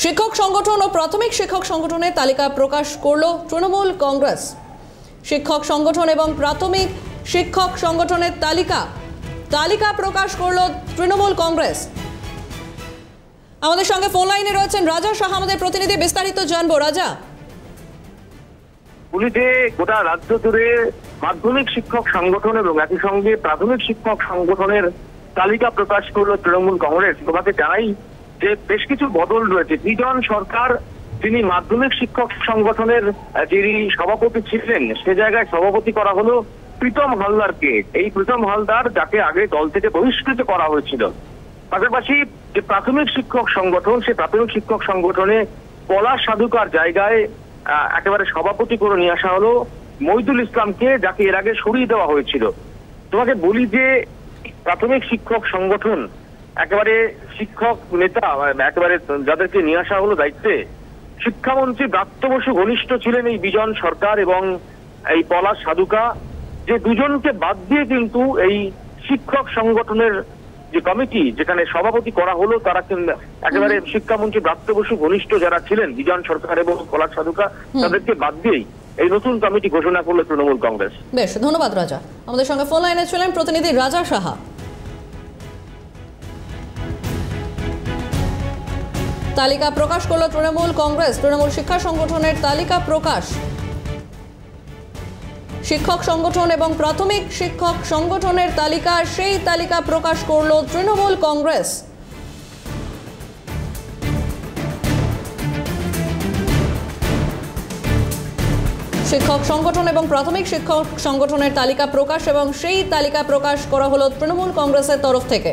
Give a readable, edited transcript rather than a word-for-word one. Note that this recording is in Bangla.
শিক্ষক সংগঠন ও প্রাথমিক শিক্ষক সংগঠনের তালিকা প্রকাশ করল তৃণমূল কংগ্রেস। শিক্ষক সংগঠন এবং প্রাথমিক শিক্ষক সংগঠনের তালিকা প্রকাশ করল তৃণমূল কংগ্রেস। আমাদের সঙ্গে ফোন লাইনে রয়েছেন রাজা শাহ, আমাদের প্রতিনিধি, বিস্তারিত জানবো। রাজা, পুলিশে গোটা রাজ্য জুড়ে মাধ্যমিক শিক্ষক সংগঠন এবং একই সঙ্গে প্রাথমিক শিক্ষক সংগঠনের তালিকা প্রকাশ করলো তৃণমূল কংগ্রেস। তোমাকে জানাই যে বেশ কিছু বদল রয়েছে। বিজন সরকার, তিনি মাধ্যমিক শিক্ষক সংগঠনের যিনি সভাপতি ছিলেন, সে জায়গায় সভাপতি করা হলো প্রীতম হালদারকে। এই প্রীতম হালদার, যাকে আগে দল থেকে বহিষ্কৃত করা হয়েছিল। পাশাপাশি যে প্রাথমিক শিক্ষক সংগঠন, সে প্রাথমিক শিক্ষক সংগঠনে পলাশ সাধুকার জায়গায় একেবারে সভাপতি করে নিয়ে আসা হলো মইদুল ইসলামকে, যাকে এর আগে সরিয়ে দেওয়া হয়েছিল। তোমাকে বলি যে প্রাথমিক শিক্ষক সংগঠন একেবারে শিক্ষক নেতা, একেবারে যাদেরকে নিয়ে আসা হলো দায়িত্বে, শিক্ষামন্ত্রী ব্রাত্য বসু ঘনিষ্ঠ ছিলেন এই বিজন সরকার এবং এই পলাশ সাধুকা। যে দুজনকে বাদ দিয়ে কিন্তু এই শিক্ষক সংগঠনের যে কমিটি, যেখানে সভাপতি করা হলো, তারা একেবারে শিক্ষামন্ত্রী ব্রাত্য বসু ঘনিষ্ঠ যারা ছিলেন, বিজন সরকার এবং পলাশ সাধুকা, তাদেরকে বাদ দিয়েই এই নতুন কমিটি ঘোষণা করলো তৃণমূল কংগ্রেস। বেশ, ধন্যবাদ রাজা। আমাদের সঙ্গে ফোন লাইনে ছিলেন প্রতিনিধি রাজা সাহা। তালিকা প্রকাশ করলো তৃণমূল কংগ্রেস। তৃণমূল শিক্ষা সংগঠনের তালিকা প্রকাশ। শিক্ষক সংগঠন এবং প্রাথমিক শিক্ষক সংগঠনের তালিকা, সেই তালিকা প্রকাশ করলো তৃণমূল কংগ্রেস। শিক্ষক সংগঠন এবং প্রাথমিক শিক্ষক সংগঠনের তালিকা প্রকাশ এবং সেই তালিকা প্রকাশ করা হলো তৃণমূল কংগ্রেসের তরফ থেকে।